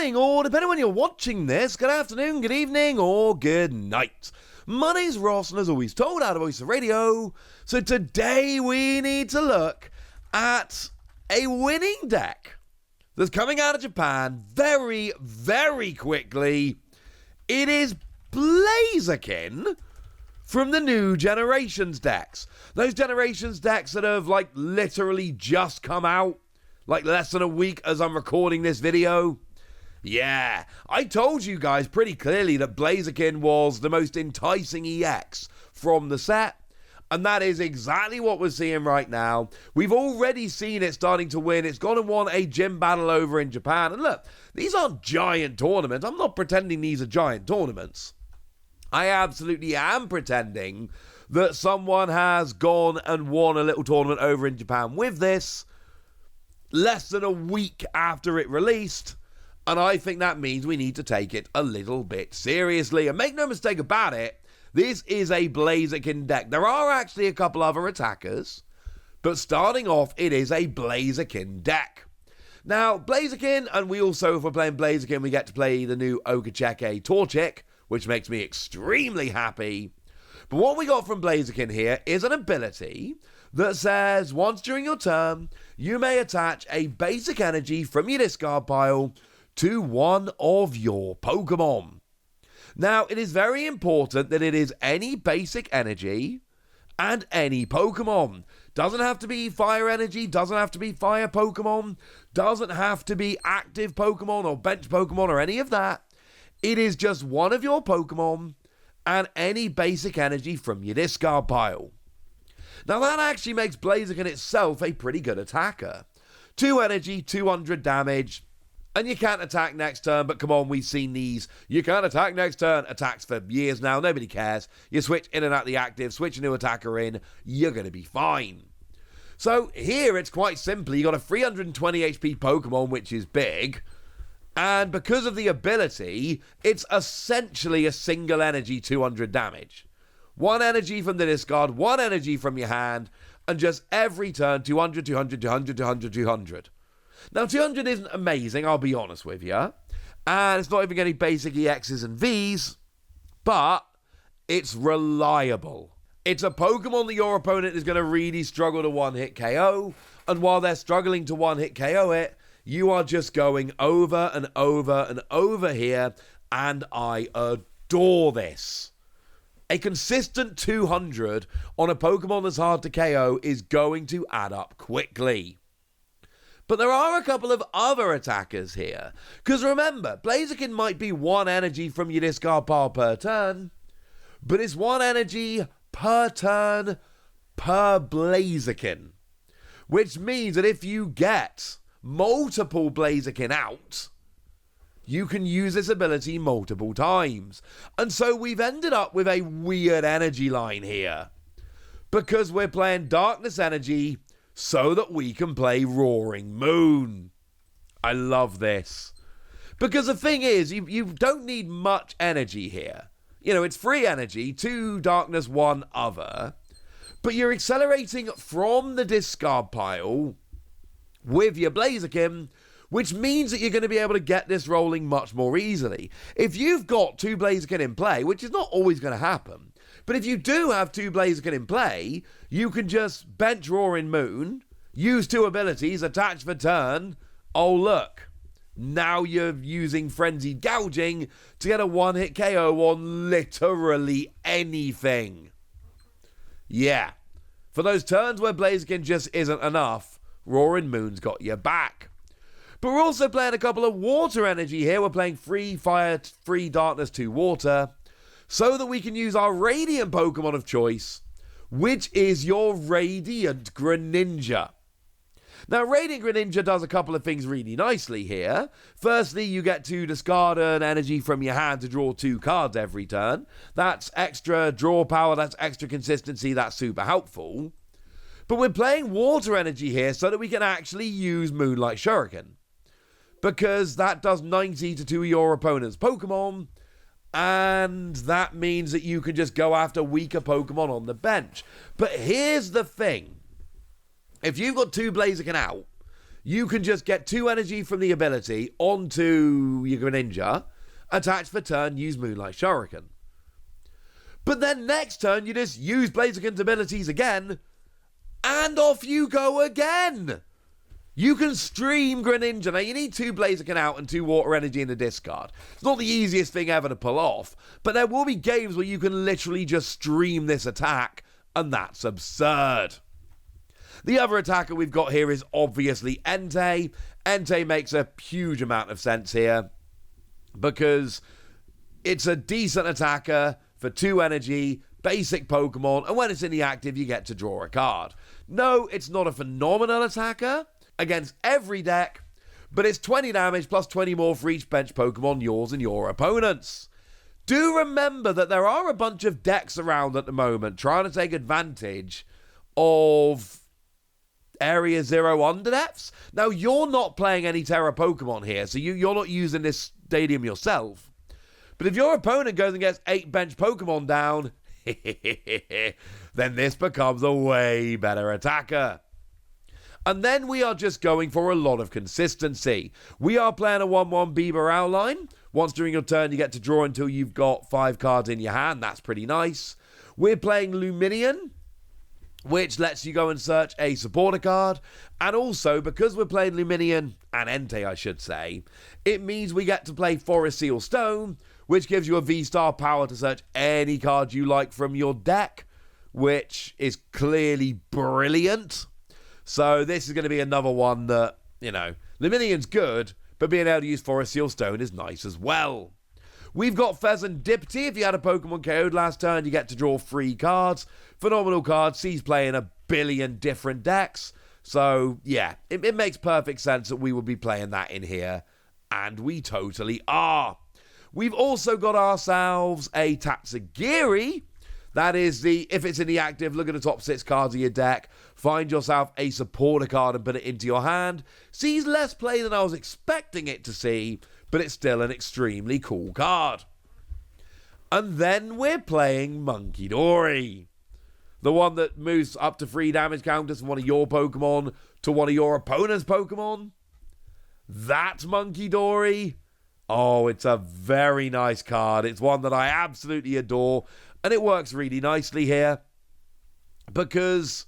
morning, or depending on when you're watching this, good afternoon, good evening, or good night. My name's Ross, and as always told out of Voice of Radio, so today we need to look at a winning deck that's coming out of Japan very, very quickly. It is Blaziken from the new Generations decks. Those Generations decks that have literally just come out, less than a week as I'm recording this video. Yeah, I told you guys pretty clearly that Blaziken was the most enticing EX from the set, and that is exactly what we're seeing right now. We've already seen it starting to win. It's gone and won a gym battle over in Japan, and look, these aren't giant tournaments. I'm not pretending these are giant tournaments. I absolutely am pretending that someone has gone and won a little tournament over in Japan with this less than a week after it released, and I think that means we need to take it a little bit seriously. And make no mistake about it, this is a Blaziken deck. There are actually a couple other attackers, but starting off, it is a Blaziken deck. Now, Blaziken, and we also, if we're playing Blaziken, we get to play the new Okacheke Torchic, which makes me extremely happy. But what we got from Blaziken here is an ability that says, once during your turn, you may attach a basic energy from your discard pile to one of your Pokemon. Now, it is very important that it is any basic energy and any Pokemon. Doesn't have to be fire energy, doesn't have to be fire Pokemon, doesn't have to be active Pokemon or bench Pokemon or any of that. It is just one of your Pokemon and any basic energy from your discard pile. Now that actually makes Blaziken itself a pretty good attacker. 2 energy, 200 damage, and you can't attack next turn, but come on, we've seen these. You can't attack next turn attacks for years now, nobody cares. You switch in and out the active, switch a new attacker in, you're going to be fine. So here it's quite simple. You got a 320 HP Pokemon, which is big. And because of the ability, it's essentially a single energy 200 damage. 1 energy from the discard, 1 energy from your hand, and just every turn 200, 200, 200, 200, 200. Now 200 isn't amazing, I'll be honest with you. And it's not even getting basic EXs and Vs, but it's reliable. It's a Pokemon that your opponent is going to really struggle to one-hit KO, and while they're struggling to one-hit KO it, you are just going over and over and over here, and I adore this. A consistent 200 on a Pokemon that's hard to KO is going to add up quickly. But there are a couple of other attackers here. Because remember, Blaziken might be 1 energy from your discard pile per turn, but it's 1 energy per turn per Blaziken. Which means that if you get multiple Blaziken out, you can use this ability multiple times. And so we've ended up with a weird energy line here, because we're playing Darkness Energy so that we can play Roaring Moon. I love this. Because the thing is, you don't need much energy here. You know, it's free energy, 2 Darkness, 1 Other, but you're accelerating from the discard pile with your Blaziken, which means that you're going to be able to get this rolling much more easily. If you've got 2 Blaziken in play, which is not always going to happen, but if you do have 2 Blaziken in play, you can just bench Roaring Moon, use 2 abilities, attach for turn. Oh look, now you're using Frenzied Gouging to get a one-hit KO on literally anything. Yeah, for those turns where Blaziken just isn't enough, Roaring Moon's got your back. But we're also playing a couple of water energy here. We're playing free fire, free darkness, 2 water, so that we can use our Radiant Pokemon of choice, which is your Radiant Greninja. Now, Radiant Greninja does a couple of things really nicely here. Firstly, you get to discard an energy from your hand to draw 2 cards every turn. That's extra draw power, that's extra consistency, that's super helpful. But we're playing water energy here so that we can actually use Moonlight Shuriken, because that does 90 to 2 of your opponent's Pokemon, and that means that you can just go after weaker Pokemon on the bench. But here's the thing. If you've got 2 Blaziken out, you can just get 2 energy from the ability onto your Greninja, attach for turn, use Moonlight Shuriken. But then next turn, you just use Blaziken's abilities again, and off you go again. You can stream Greninja. Now, you need 2 Blaziken out and 2 water energy in the discard. It's not the easiest thing ever to pull off, but there will be games where you can literally just stream this attack, and that's absurd. The other attacker we've got here is obviously Entei. Entei makes a huge amount of sense here because it's a decent attacker for 2 energy, basic Pokemon, and when it's in the active, you get to draw a card. No, it's not a phenomenal attacker against every deck, but it's 20 damage plus 20 more for each bench Pokemon, yours and your opponent's. Do remember that there are a bunch of decks around at the moment trying to take advantage of Area 0 Underdepths. Now, you're not playing any Terra Pokemon here, so you're not using this stadium yourself. But if your opponent goes and gets 8 bench Pokemon down, then this becomes a way better attacker. And then we are just going for a lot of consistency. We are playing a 1-1 Bieber outline. Once during your turn, you get to draw until you've got 5 cards in your hand. That's pretty nice. We're playing Luminion, which lets you go and search a supporter card. And also, because we're playing Luminion, and Entei I should say, it means we get to play Forest Seal Stone, which gives you a V-Star power to search any card you like from your deck, which is clearly brilliant. So this is going to be another one that, Luminion's good, but being able to use Forest Seal Stone is nice as well. We've got Pheasantipity. If you had a Pokemon KO'd last turn, you get to draw 3 cards. Phenomenal card. Sees play in a billion different decks. So, yeah, it makes perfect sense that we would be playing that in here. And we totally are. We've also got ourselves a Tatsugiri. That is if it's in the active, look at the top 6 cards of your deck, find yourself a supporter card and put it into your hand. Sees less play than I was expecting it to see, but it's still an extremely cool card. And then we're playing Munkidori, the one that moves up to 3 damage counters from one of your Pokemon to one of your opponent's Pokemon. That Munkidori, oh, it's a very nice card. It's one that I absolutely adore. And it works really nicely here because,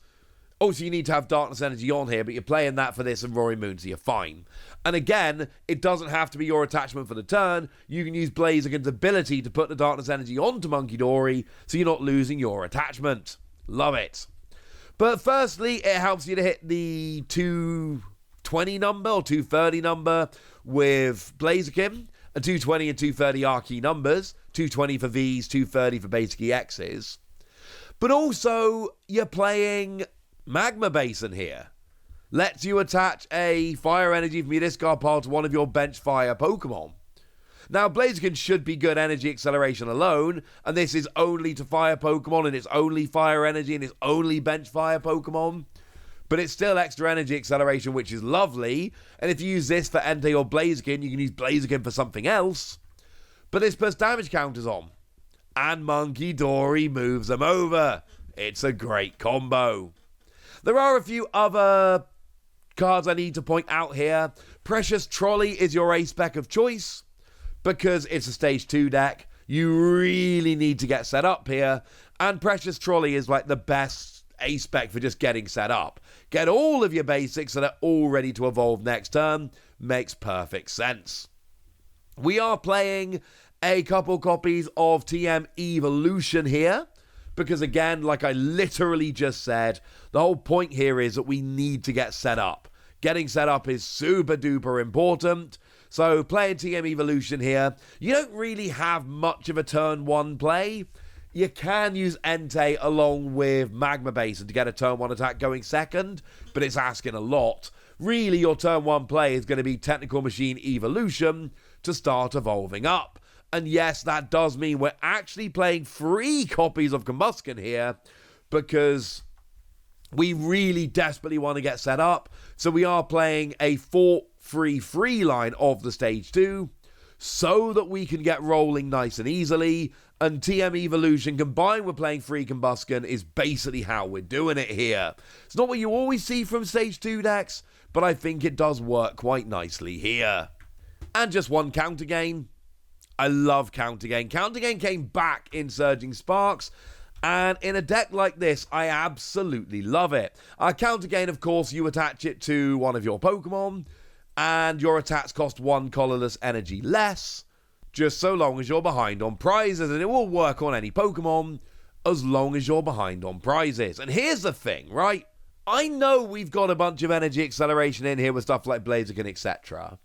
also you need to have Darkness Energy on here, but you're playing that for this and Rory Moon, so you're fine. And again, it doesn't have to be your attachment for the turn. You can use Blaziken's ability to put the Darkness Energy onto Munkidori, so you're not losing your attachment. Love it. But firstly, it helps you to hit the 220 number or 230 number with Blaziken. And 220 and 230 are key numbers. 220 for Vs, 230 for basic EXs. But also, you're playing Magma Basin here. Lets you attach a fire energy from your discard pile to one of your bench fire Pokemon. Now, Blaziken should be good energy acceleration alone, and this is only to fire Pokemon, and it's only fire energy, and it's only bench fire Pokemon. But it's still extra energy acceleration, which is lovely. And if you use this for Entei or Blaziken, you can use Blaziken for something else. But this puts damage counters on. And Munkidori moves them over. It's a great combo. There are a few other cards I need to point out here. Precious Trolley is your A-spec of choice. Because it's a stage 2 deck, you really need to get set up here. And Precious Trolley is like the best A-spec for just getting set up. Get all of your basics that are all ready to evolve next turn. Makes perfect sense. We are playing a couple copies of TM Evolution here. Because again, like I literally just said, the whole point here is that we need to get set up. Getting set up is super duper important. So playing TM Evolution here, you don't really have much of a turn 1 play. You can use Entei along with Magma Basin to get a turn 1 attack going second, but it's asking a lot. Really, your turn 1 play is going to be Technical Machine Evolution to start evolving up. And yes, that does mean we're actually playing 3 copies of Combusken here, because we really desperately want to get set up. So we are playing a 4-3-3 line of the stage 2, so that we can get rolling nice and easily. And TM Evolution combined with playing 3 Combusken is basically how we're doing it here. It's not what you always see from stage 2 decks, but I think it does work quite nicely here. And just one counter gain. I love counter gain. Counter gain came back in Surging Sparks, and in a deck like this, I absolutely love it. Counter gain, of course, you attach it to one of your Pokemon, and your attacks cost one colorless energy less, just so long as you're behind on prizes, and it will work on any Pokemon as long as you're behind on prizes. And here's the thing, right? I know we've got a bunch of energy acceleration in here with stuff like Blaziken, etc.,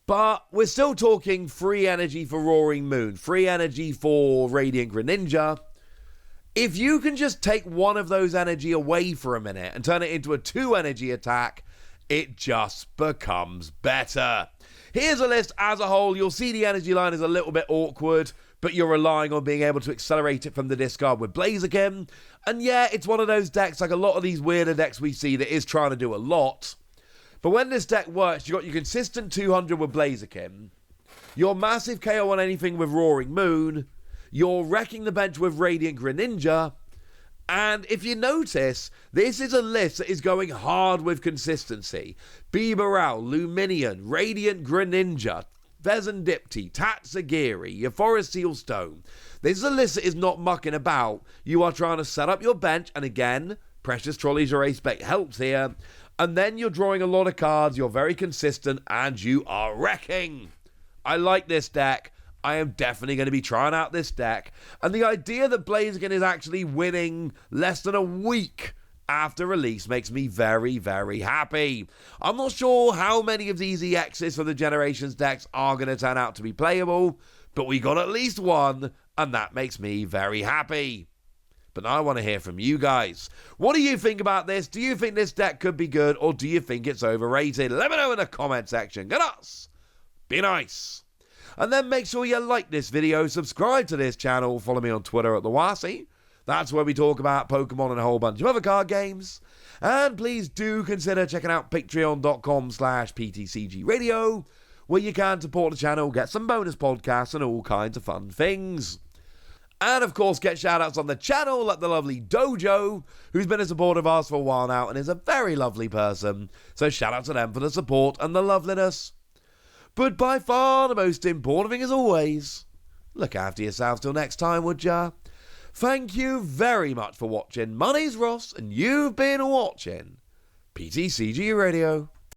but we're still talking free energy for Roaring Moon, free energy for Radiant Greninja. If you can just take one of those energy away for a minute and turn it into a 2 energy attack, it just becomes better. Here's a list as a whole. You'll see the energy line is a little bit awkward, but you're relying on being able to accelerate it from the discard with Blaziken. And yeah, it's one of those decks, like a lot of these weirder decks we see, that is trying to do a lot. But when this deck works, you've got your consistent 200 with Blaziken, your massive KO on anything with Roaring Moon, you're wrecking the bench with Radiant Greninja, and if you notice, this is a list that is going hard with consistency. Bibarel, Luminion, Radiant Greninja, Vezendipti, Tatsugiri, your Forest Seal Stone. This is a list that is not mucking about. You are trying to set up your bench, and again, Precious Trolleys or Ace Spec helps here. And then you're drawing a lot of cards, you're very consistent, and you are wrecking. I like this deck. I am definitely going to be trying out this deck. And the idea that Blaziken is actually winning less than a week after release makes me very, very happy. I'm not sure how many of these EXs for the Generations decks are going to turn out to be playable, but we got at least one, and that makes me very happy. But now I want to hear from you guys. What do you think about this? Do you think this deck could be good, or do you think it's overrated? Let me know in the comment section. Get us! Be nice! And then make sure you like this video, subscribe to this channel, follow me on Twitter at the Wasi. That's where we talk about Pokemon and a whole bunch of other card games. And please do consider checking out patreon.com/PTCG Radio, where you can support the channel, get some bonus podcasts and all kinds of fun things. And of course, get shoutouts on the channel like the lovely Dojo, who's been a supporter of ours for a while now and is a very lovely person. So shout out to them for the support and the loveliness. But by far the most important thing as always, look after yourselves till next time, would ya? Thank you very much for watching. My name's Ross, and you've been watching PTCG Radio.